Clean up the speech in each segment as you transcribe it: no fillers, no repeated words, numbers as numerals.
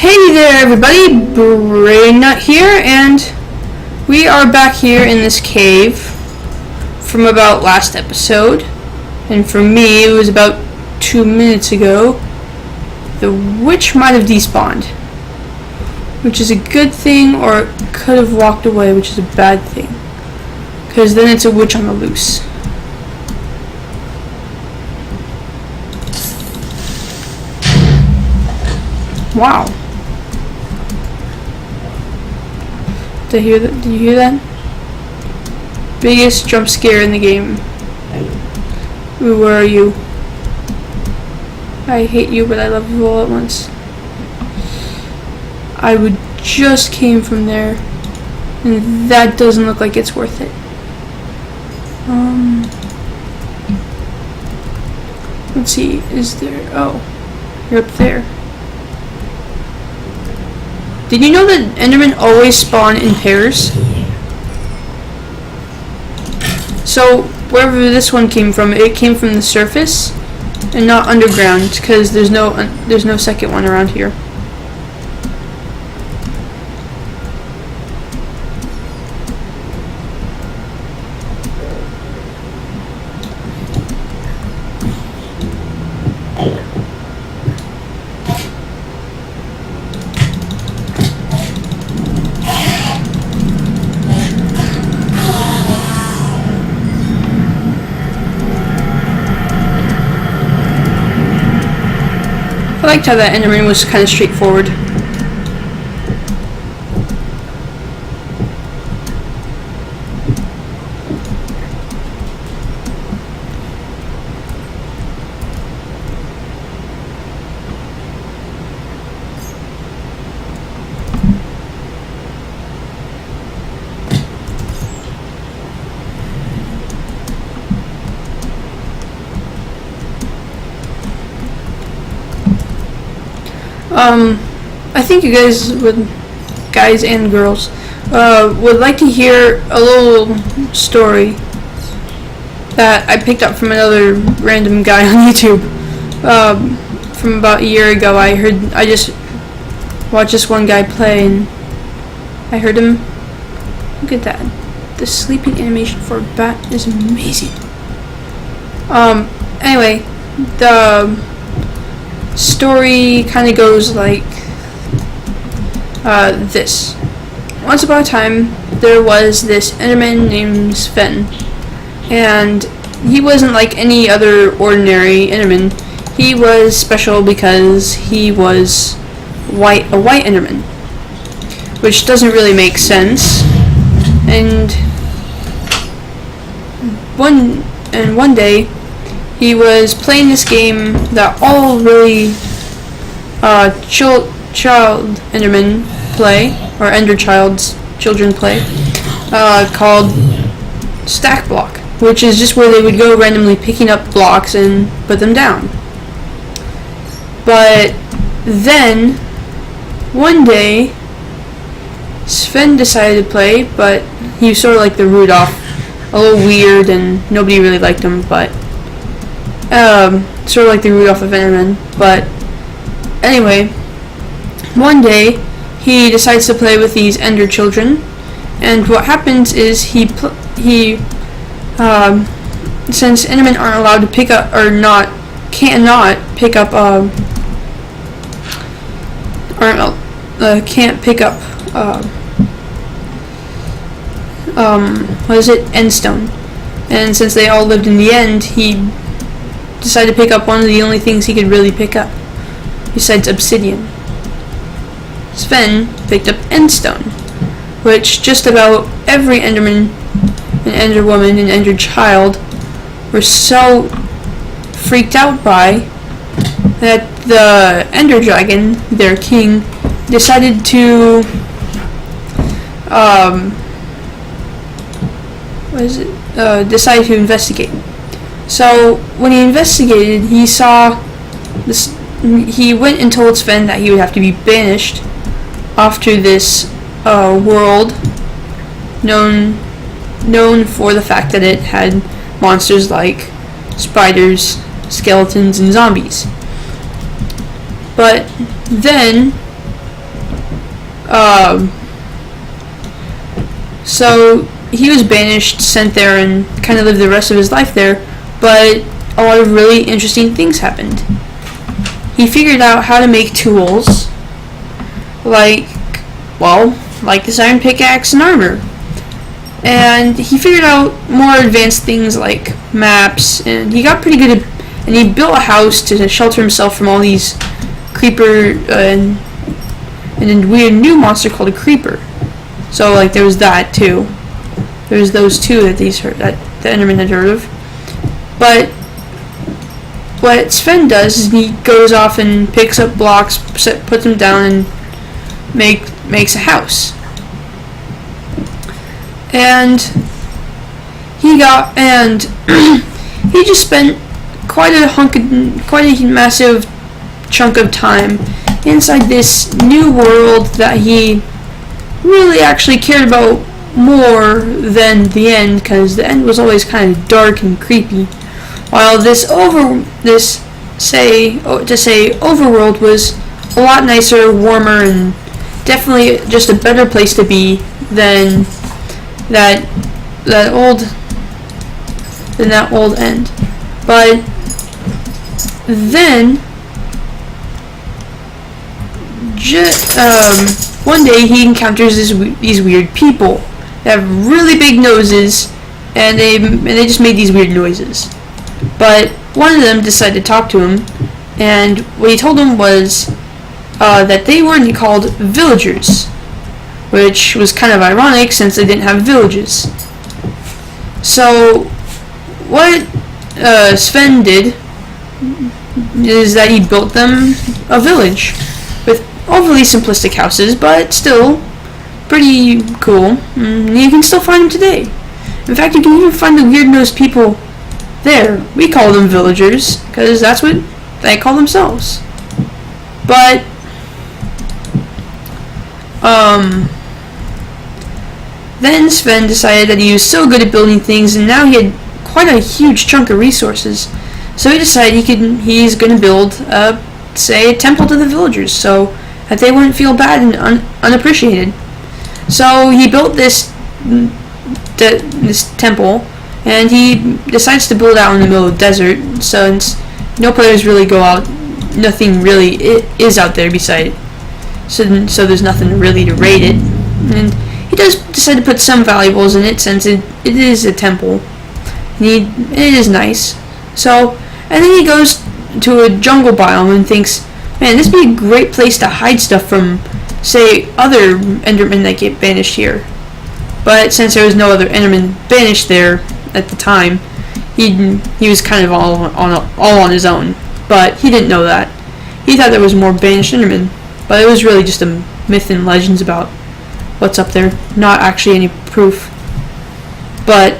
Hey there everybody, Brain here, and we are back here in this cave from about last episode, and for me it was about 2 minutes ago. The witch might have despawned, which is a good thing, or could have walked away, which is a bad thing, because then it's a witch on the loose. Wow. Did you hear that? Biggest jump scare in the game. Ooh, where are you? I hate you, but I love you all at once. I would just came from there, and that doesn't look like it's worth it. Let's see, is there... Oh, you're up there. Did you know that endermen always spawn in pairs? So, wherever this one came from, it came from the surface and not underground, because there's no second one around here. I liked how that enderman was kind of straightforward. I think you guys and girls, would like to hear a little story that I picked up from another random guy on YouTube. From about a year ago, I just watched this one guy play, and I heard him. Look at that. The sleeping animation for a bat is amazing. Anyway, the story kind of goes like this. Once upon a time, there was this enderman named Sven, and he wasn't like any other ordinary enderman. He was special because he was a white enderman, which doesn't really make sense. And one day, he was playing this game that all really child endermen play, or ender children play, called stack block, which is just where they would go randomly picking up blocks and put them down. But then one day Sven decided to play, but he was sort of like the Rudolph, a little weird, and nobody really liked him, but sort of like the Rudolph of endermen. But anyway, one day he decides to play with these ender children, and what happens is since endermen aren't allowed to pick up, or cannot pick up can't pick up endstone, and since they all lived in the end, he decided to pick up one of the only things he could really pick up besides obsidian. Sven picked up endstone, which just about every enderman and ender woman and ender child were so freaked out by that the ender dragon, their king, decided to decided to investigate. So when he investigated, he saw this. He went and told Sven that he would have to be banished off to this world known for the fact that it had monsters like spiders, skeletons, and zombies. But then So he was banished, sent there, and kind of lived the rest of his life there. But a lot of really interesting things happened. He figured out how to make tools, like this iron pickaxe and armor. And he figured out more advanced things like maps, and he got pretty good at, and he built a house to shelter himself from all these creeper and a weird new monster called a creeper. So like there was that too. There's those two that the Enderman had heard of. But what Sven does is he goes off and picks up blocks, puts them down, and makes a house. And he just spent quite a massive chunk of time inside this new world that he really actually cared about more than the end, because the end was always kind of dark and creepy, while this overworld was a lot nicer, warmer, and definitely just a better place to be than that old end. But then one day he encounters these weird people that have really big noses, and they just made these weird noises. But one of them decided to talk to him, and what he told him was that they weren't called villagers, which was kind of ironic since they didn't have villages. So what Sven did is that he built them a village with overly simplistic houses, but still pretty cool. And you can still find them today. In fact, you can even find the weird-nosed people there. We call them villagers because that's what they call themselves. But then Sven decided that he was so good at building things, and now he had quite a huge chunk of resources. So he decided he's going to build a temple to the villagers, so that they wouldn't feel bad and unappreciated. So he built this temple, and he decides to build out in the middle of the desert, since no players really go out. Nothing really is out there beside it. So there's nothing really to raid it. And he does decide to put some valuables in it, since it is a temple. It is nice. So, and then he goes to a jungle biome and thinks, man, this would be a great place to hide stuff from, say, other Endermen that get banished here. But since there was no other Enderman banished there at the time, he was kind of all on his own. But he didn't know that. He thought there was more banished Endermen, but it was really just a myth and legends about what's up there, not actually any proof. But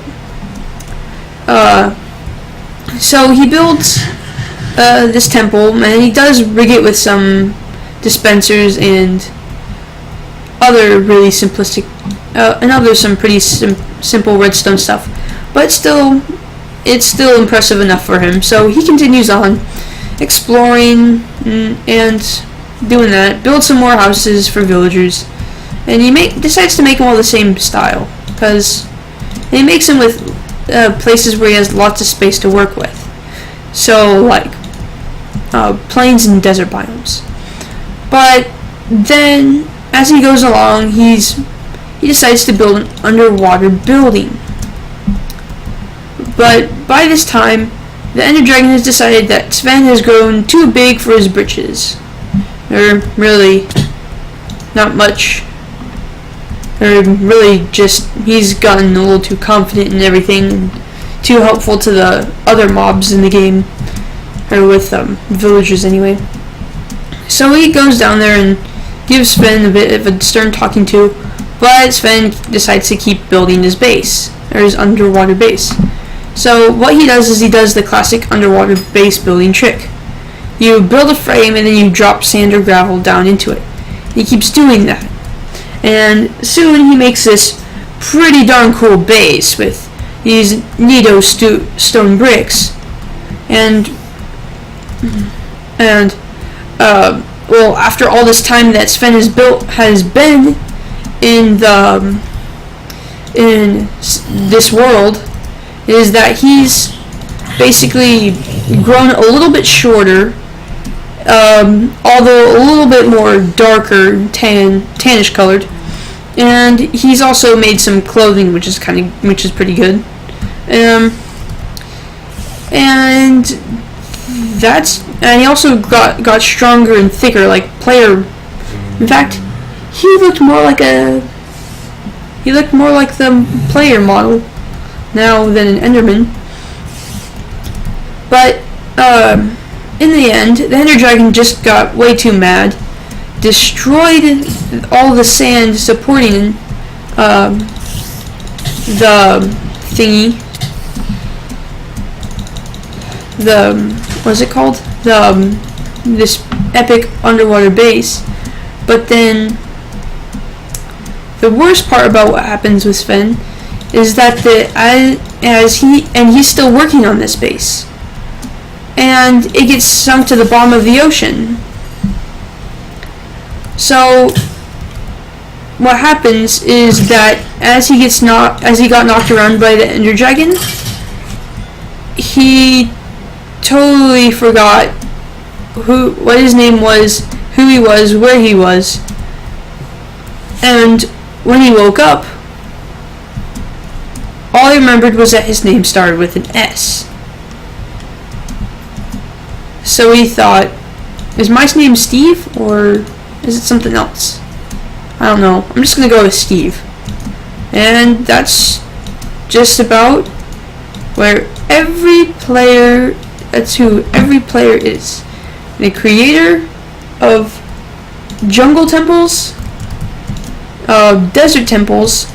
so he builds this temple, and he does rig it with some dispensers and other really simplistic some pretty simple redstone stuff. But still, it's still impressive enough for him. So he continues on exploring and doing that, build some more houses for villagers, and he decides to make them all the same style, because he makes them with places where he has lots of space to work with. So like plains and desert biomes. But then as he goes along, he decides to build an underwater building. But by this time, the Ender Dragon has decided that Sven has grown too big for his britches. Or really, not much. Or really just, he's gotten a little too confident in everything, and too helpful to the other mobs in the game. Or with villagers anyway. So he goes down there and gives Sven a bit of a stern talking to, but Sven decides to keep building his base, or his underwater base. So what he does is he does the classic underwater base building trick. You build a frame and then you drop sand or gravel down into it. He keeps doing that. And soon he makes this pretty darn cool base with these neato stone bricks. And well, after all this time that Sven has been in this world, is that he's basically grown a little bit shorter, although a little bit more darker, tannish colored, and he's also made some clothing, which is pretty good, and he also got stronger and thicker, like player. In fact, he looked more like the player model now than an enderman. But in the end, the Ender Dragon just got way too mad, destroyed all the sand supporting the thingy. What's it called? This epic underwater base. But then the worst part about what happens with Sven is that he's still working on this base, and it gets sunk to the bottom of the ocean. So what happens is that as he got knocked around by the Ender Dragon, he totally forgot what his name was, who he was, where he was, and when he woke up, all he remembered was that his name started with an S. So he thought, is my name Steve, or is it something else? I don't know. I'm just gonna go with Steve. And that's just about where that's who every player is. The creator of jungle temples, desert temples,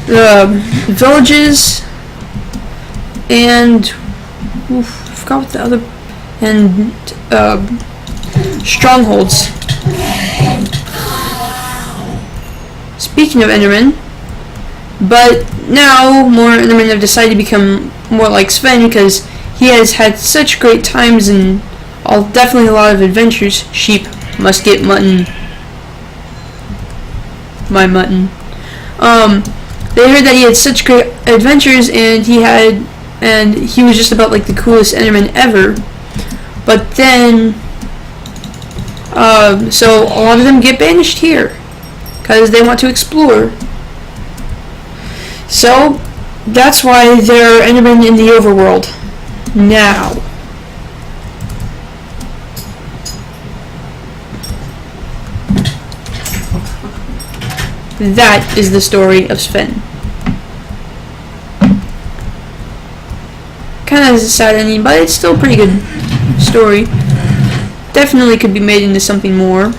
the villages, and I forgot what the other, and strongholds. Speaking of Endermen, but now more Endermen have decided to become more like Sven because he has had such great times and definitely a lot of adventures. Sheep must get mutton. My mutton. They heard that he had such great adventures, and he was just about like the coolest Enderman ever. But then, so a lot of them get banished here because they want to explore. So that's why there are Endermen in the overworld now. That is the story of Sven. Kind of has a sad ending, but it's still a pretty good story. Definitely could be made into something more.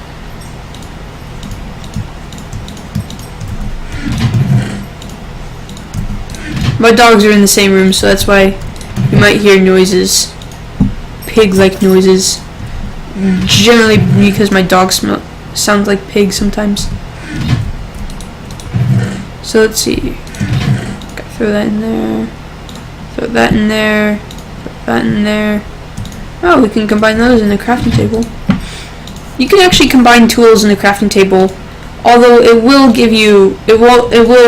My dogs are in the same room, so that's why you might hear noises. Pig-like noises. Generally because my dog sounds like pigs sometimes. So let's see. Gotta throw that in there. Throw that in there. Throw that in there. Oh, we can combine those in the crafting table. You can actually combine tools in the crafting table, although it will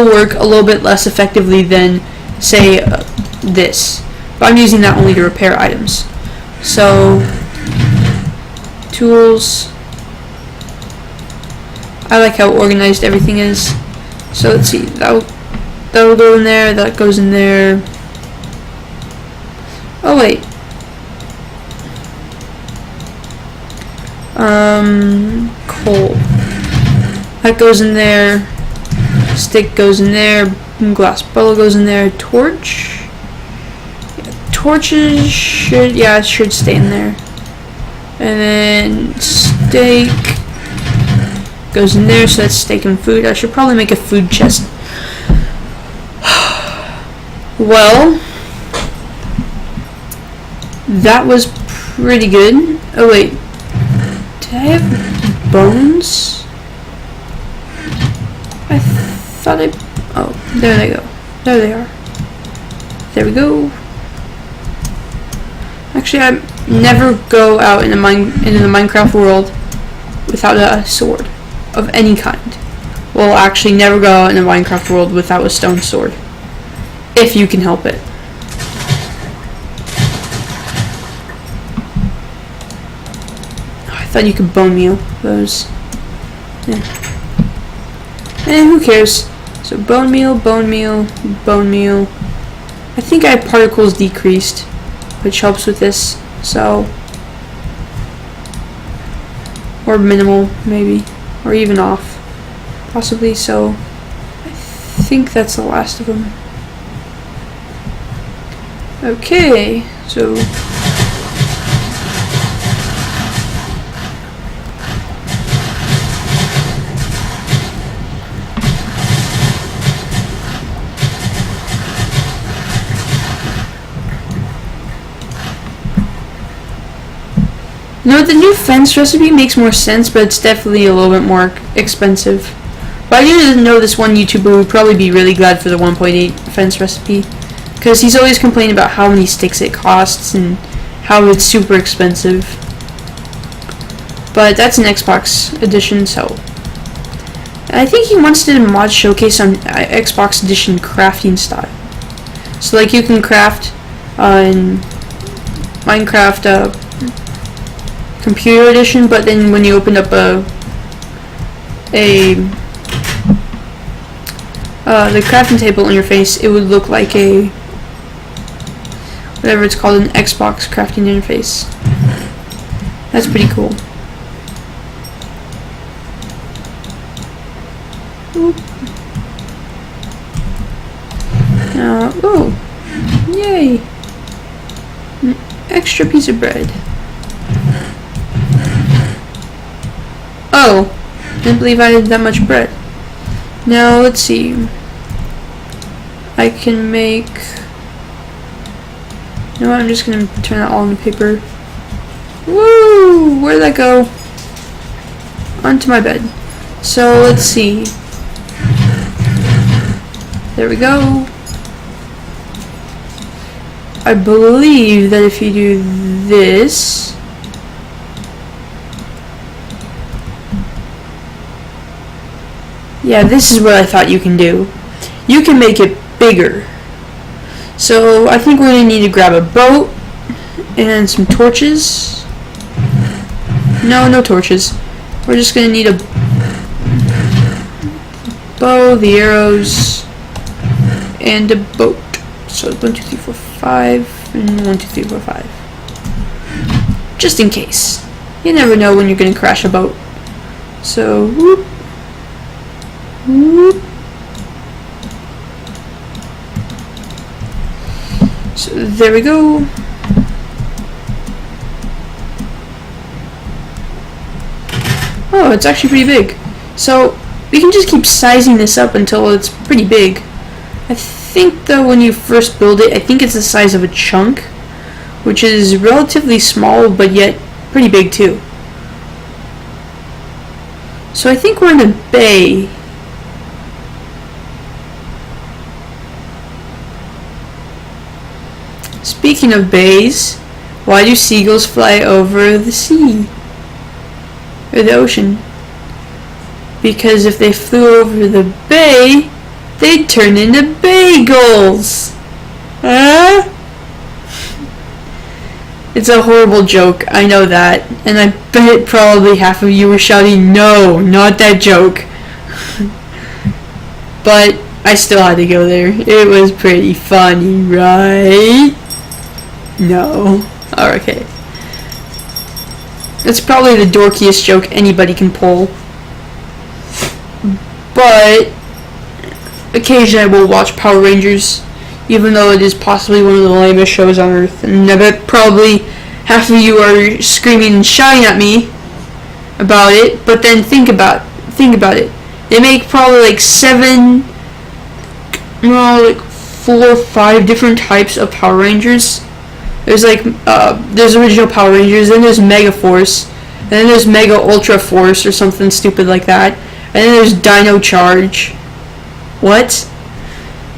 work a little bit less effectively than, say, this. But I'm using that only to repair items. So, tools. I like how organized everything is. So let's see, that'll go in there, that goes in there. Oh wait. Coal. That goes in there. Stick goes in there. Glass bottle goes in there. Torch. Yeah, torches should stay in there. And then steak goes in there, so that's steak and food. I should probably make a food chest. Well, that was pretty good. Oh wait, did I have bones? I thought oh, there they go. There they are. There we go. Actually, I never go out into the Minecraft world without a sword of any kind. Well, actually, never go out in the Minecraft world without a stone sword, if you can help it. Oh, I thought you could bone meal those. Yeah. Who cares? So bone meal, bone meal, bone meal. I think I have particles decreased, which helps with this. So, or minimal maybe, or even off, possibly. So, I think that's the last of them. Okay, so. No, the new fence recipe makes more sense, but it's definitely a little bit more expensive. But I didn't know this one YouTuber would probably be really glad for the 1.8 fence recipe, because he's always complaining about how many sticks it costs and how it's super expensive. But that's an Xbox edition, so I think he once did a mod showcase on Xbox edition crafting style. So like you can craft in Minecraft computer edition, but then when you open up the crafting table interface, it would look like a whatever it's called, an Xbox crafting interface. That's pretty cool. Oh, yay! An extra piece of bread. Oh, didn't believe I had that much bread. Now let's see. I can make. You know what? I'm just gonna turn that all into paper. Woo! Where'd that go? Onto my bed. So let's see. There we go. I believe that if you do this. Yeah, this is what I thought you can do. You can make it bigger. So I think we're going to need to grab a boat and some torches. No torches. We're just going to need a bow, the arrows, and a boat. So 1, 2, 3, 4, 5, and 1, 2, 3, 4, 5. Just in case. You never know when you're going to crash a boat. So, whoop. Whoop. So there we go. Oh, it's actually pretty big. So we can just keep sizing this up until it's pretty big. I think though when you first build it, I think it's the size of a chunk, which is relatively small but yet pretty big too. So I think we're in a bay. Speaking of bays, why do seagulls fly over the sea? Or the ocean? Because if they flew over the bay, they'd turn into bagels! Huh? It's a horrible joke, I know that, and I bet probably half of you were shouting, no, not that joke. But I still had to go there. It was pretty funny, right? No. Oh, okay. It's probably the dorkiest joke anybody can pull. But occasionally I will watch Power Rangers, even though it is possibly one of the lamest shows on earth. And I bet probably half of you are screaming and shouting at me about it. But then think about it. They make probably like 4 or 5 different types of Power Rangers. There's like, there's original Power Rangers, then there's Mega Force, and then there's Mega Ultra Force or something stupid like that, and then there's Dino Charge. What?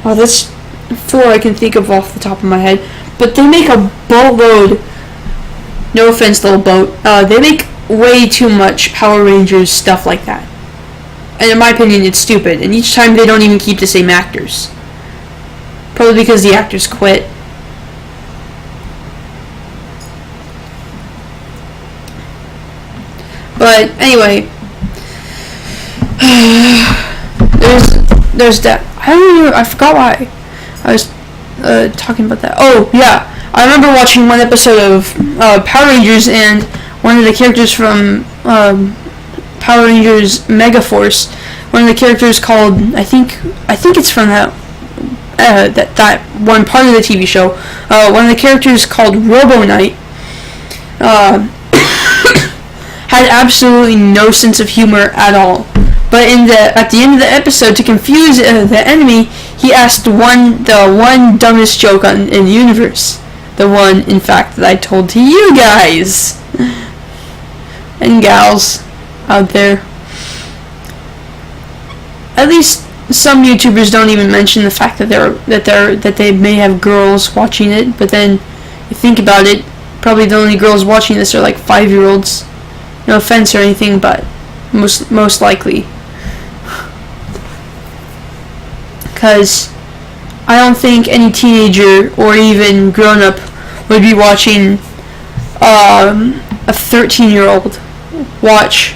Oh, that's 4 I can think of off the top of my head. But they make a boatload No offense, little boat. They make way too much Power Rangers stuff like that. And in my opinion, it's stupid. And each time they don't even keep the same actors. Probably because the actors quit. But anyway, there's that. I forgot why I was talking about that. Oh yeah, I remember watching one episode of Power Rangers, and one of the characters from Power Rangers Megaforce, one of the characters called I think it's from that one part of the TV show. One of the characters called Robo Knight had absolutely no sense of humor at all. But at the end of the episode, to confuse the enemy, he asked the one dumbest joke in the universe. The one, in fact, that I told to you guys and gals out there. At least some YouTubers don't even mention the fact that they may have girls watching it. But then you think about it, probably the only girls watching this are like 5-year-olds. No offense or anything, but most likely. Because I don't think any teenager or even grown-up would be watching a 13-year-old watch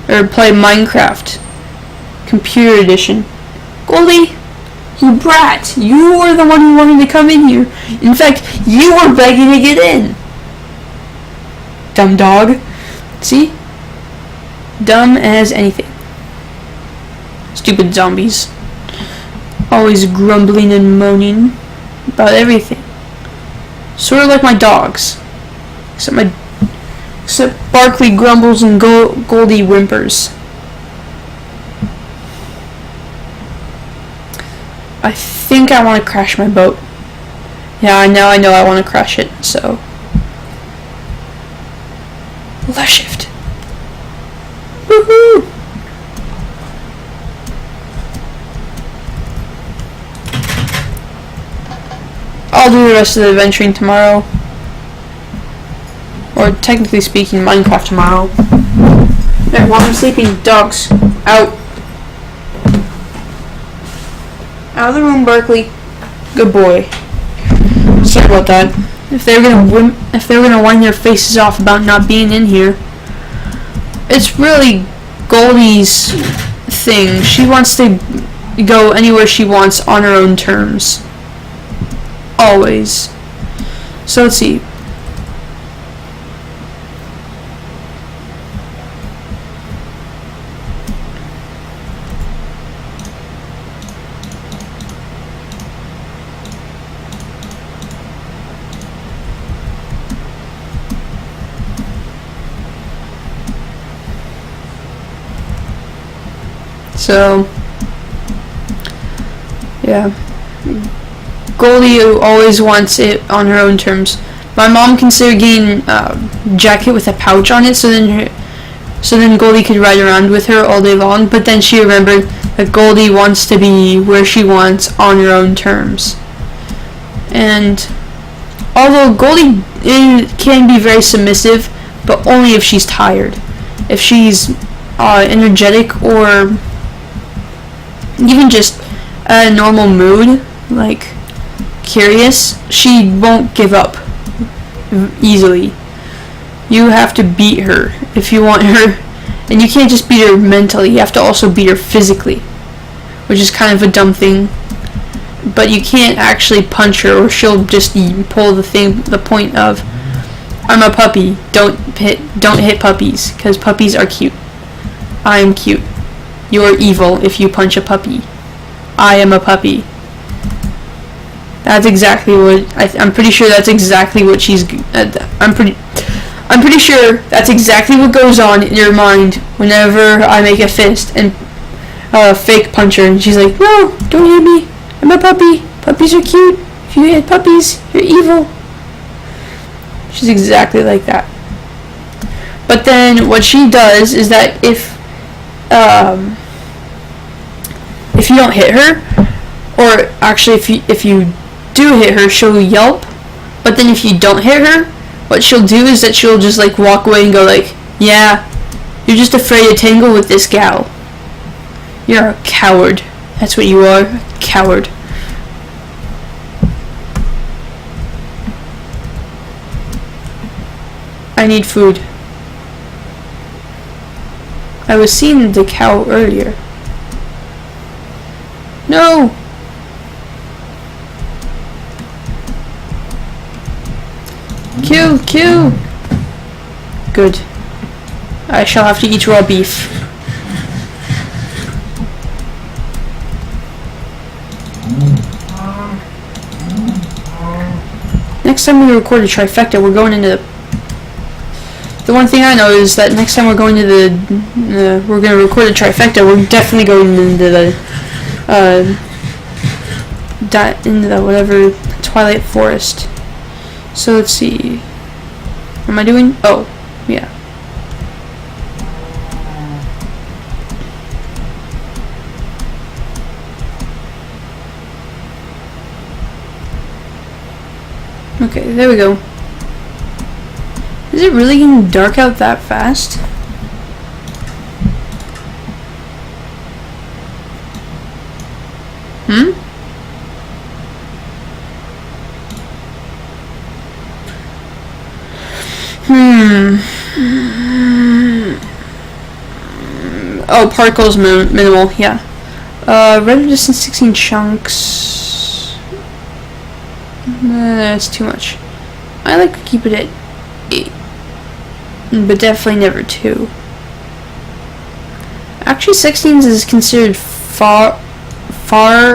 or play Minecraft Computer Edition. Goldie, you brat! You were the one who wanted to come in here. In fact, you were begging to get in. Dumb dog. See? Dumb as anything. Stupid zombies. Always grumbling and moaning about everything. Sort of like my dogs. Except Barkley grumbles and Goldie whimpers. I think I want to crash my boat. Yeah, I know I want to crash it, so. Left shift. Woohoo! I'll do the rest of the adventuring tomorrow. Or technically speaking, Minecraft tomorrow. There, while I'm sleeping, dogs, out. Out of the room, Berkeley. Good boy. Sorry about that. If they were gonna wind their faces off about not being in here, it's really Goldie's thing. She wants to go anywhere she wants on her own terms. Always. So let's see. So, yeah. Goldie always wants it on her own terms. My mom considered getting a jacket with a pouch on it, so then Goldie could ride around with her all day long. But then she remembered that Goldie wants to be where she wants on her own terms. And although Goldie can be very submissive, but only if she's tired. If she's energetic or even just a normal mood, like curious, she won't give up easily. You have to beat her if you want her, and you can't just beat her mentally, you have to also beat her physically, which is kind of a dumb thing. But you can't actually punch her, or she'll just pull the point of, I'm a puppy, don't hit puppies, because puppies are cute. I am cute. You're evil if you punch a puppy. I am a puppy. That's exactly what I'm pretty sure that's exactly what she's. I'm pretty sure that's exactly what goes on in your mind whenever I make a fist and fake punch her, and she's like, "No, don't hit me. I'm a puppy. Puppies are cute. If you hit puppies, you're evil." She's exactly like that. But then what she does is that if you don't hit her, or actually if you do hit her, she'll yelp. But then if you don't hit her, what she'll do is that she'll just like walk away and go like, yeah, you're just afraid to tangle with this gal. You're a coward. That's what you are, a coward. I need food. I was seeing the cow earlier. No! Kill, kill! Good. I shall have to eat raw beef. Next time we record a trifecta, we're going into the one thing I know is that next time we're going to we're going to record a trifecta, we're definitely going into the whatever Twilight Forest. So let's see. What am I doing? Oh, yeah. Okay, there we go. Is it really getting dark out that fast? Oh, particles minimal, yeah. Render distance 16 chunks. That's too much. I like to keep it at 8. But definitely never 2. Actually, 16 is considered far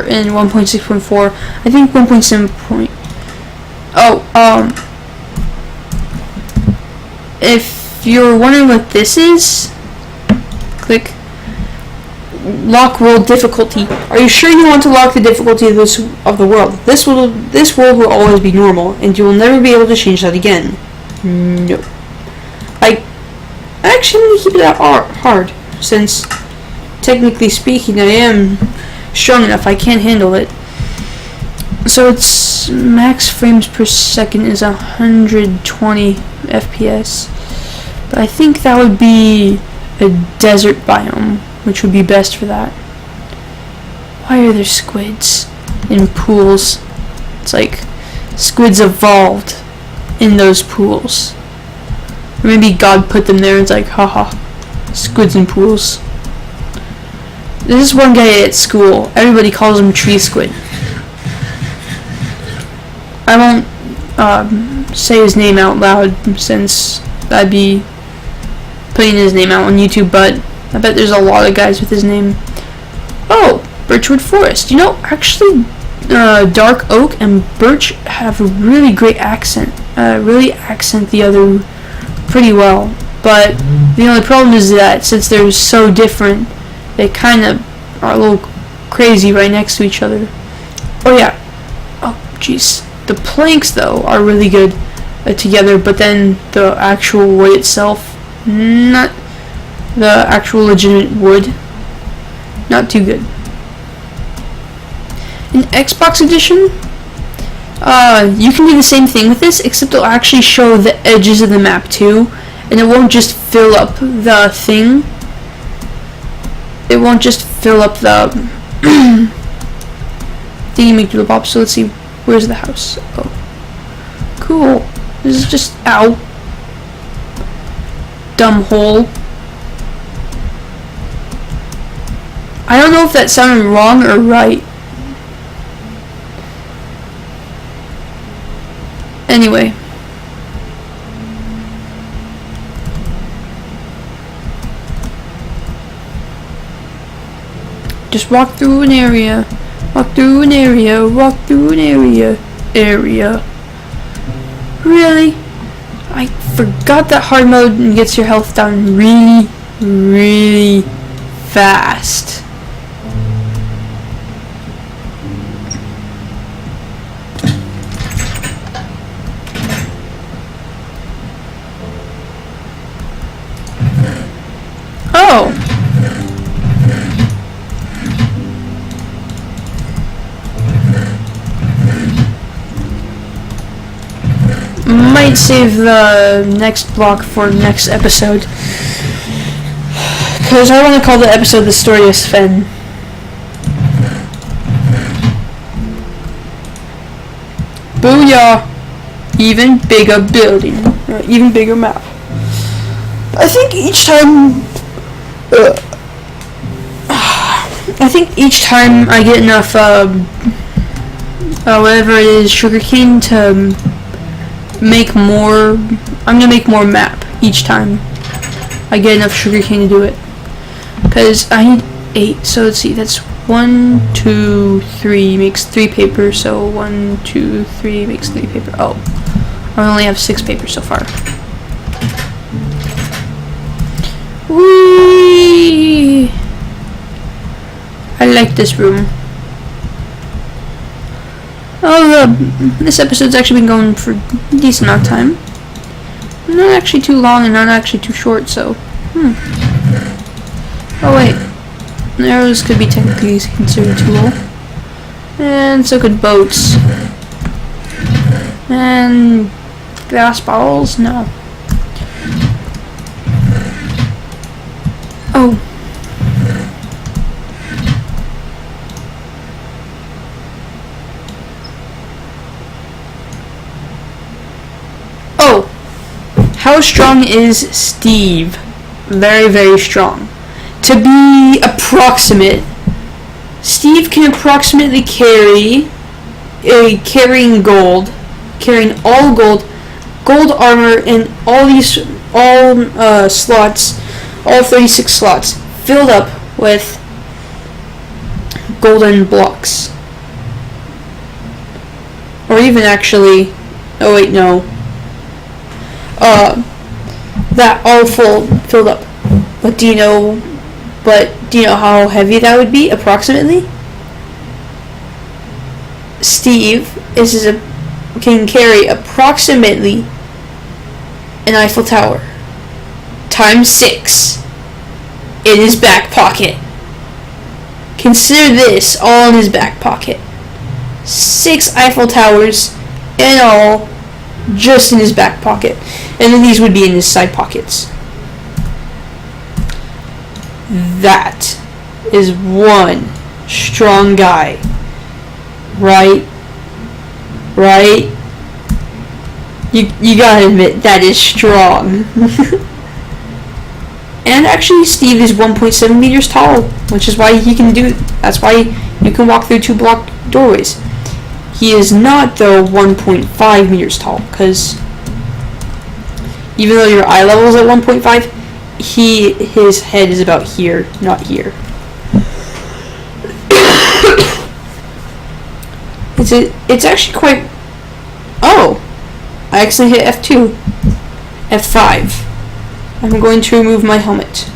in 1.6.4. I think 1.7. If you're wondering what this is, click lock world difficulty. Are you sure you want to lock the difficulty of the world? This world will always be normal, and you will never be able to change that again. No. Actually, I'm going to keep it at hard, since, technically speaking, I am strong enough, I can handle it. So its max frames per second is 120 FPS. But I think that would be a desert biome, which would be best for that. Why are there squids in pools? It's like squids evolved in those pools. Or maybe God put them there and it's like, haha, squids in pools. This is one guy at school. Everybody calls him Tree Squid. I won't say his name out loud since I'd be putting his name out on YouTube, but I bet there's a lot of guys with his name. Oh, Birchwood Forest. You know, actually, Dark Oak and Birch have a really great accent. Really accent the other pretty well. But the only problem is that since they're so different, they kind of are a little crazy right next to each other. Oh yeah. Oh jeez. The planks though are really good together, but then the actual wood itself, not the actual legitimate wood, not too good. In Xbox Edition, you can do the same thing with this, except it'll actually show the edges of the map too, and it won't just fill up the thing. It won't just fill up the thingy-make-do-the-bop. So let's see, where's the house? Oh, cool. This is just, ow, dumb hole. I don't know if that sounded wrong or right. Anyway. Just walk through an area. Walk through an area. Walk through an area. Really? I forgot that hard mode gets your health down really, really fast. Oh. Might might save the next block for next episode. Because I want to call the episode The Story of Sven. Booyah! Even bigger building. Even bigger map. I think each time... I get enough, whatever it is, sugarcane to make more... I'm gonna make more map each time I get enough sugarcane to do it. Because I need 8, so let's see, that's 1, 2, 3 makes 3 paper, so 1, 2, 3 makes 3 paper. Oh, I only have 6 paper so far. Whee! I like this room. Oh, this episode's actually been going for a decent amount of time. Not actually too long and not actually too short, so... Oh wait, arrows could be technically considered a tool. And so could boats. And glass bottles? No. Oh. Oh. How strong is Steve? Very, very strong. To be approximate, Steve can approximately carrying all gold armor, and all slots, all 36 slots filled up with golden blocks. Or even actually, oh wait, no. That all filled up. But do you know how heavy that would be, approximately? Steve can carry approximately an Eiffel Tower times 6 in his back pocket. Consider this all in his back pocket. 6 Eiffel Towers in all, just in his back pocket. And then these would be in his side pockets. That is one strong guy. Right? You gotta admit, that is strong. And actually, Steve is 1.7 meters tall, which is why that's why you can walk through 2 block doorways. He is not, though, 1.5 meters tall, because even though your eye level is at 1.5, his head is about here, not here. It's actually quite... Oh! I accidentally hit F2. F5. I'm going to remove my helmet.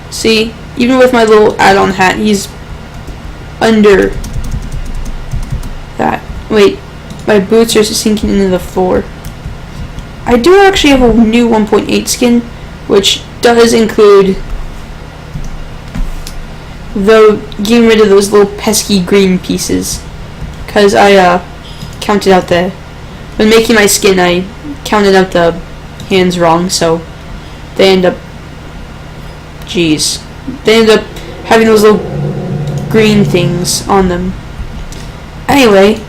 See? Even with my little add-on hat, he's under that. Wait. My boots are sinking into the floor. I do actually have a new 1.8 skin, which does include getting rid of those little pesky green pieces. Because I counted out when making my skin, I counted out the hands wrong, so they end up having those little green things on them. Anyway,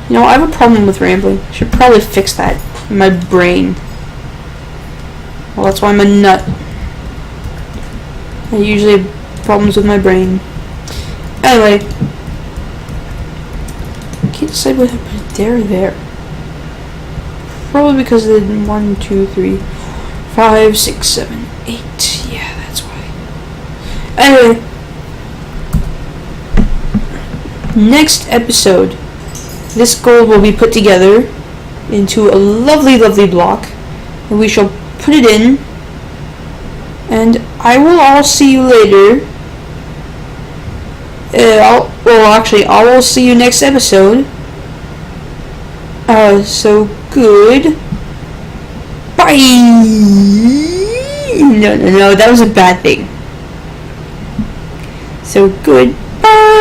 I have a problem with rambling. I should probably fix that in my brain. Well, that's why I'm a nut. I usually have problems with my brain. Anyway, I can't decide whether to put it there. Probably because of the 1, 2, 3, 5, 6, 7, 8. Yeah, that's why. Anyway, next episode, this gold will be put together into a lovely, lovely block, and we shall put it in, and I will all see you later. I will see you next episode. So good. Bye. No, that was a bad thing. So good. Bye.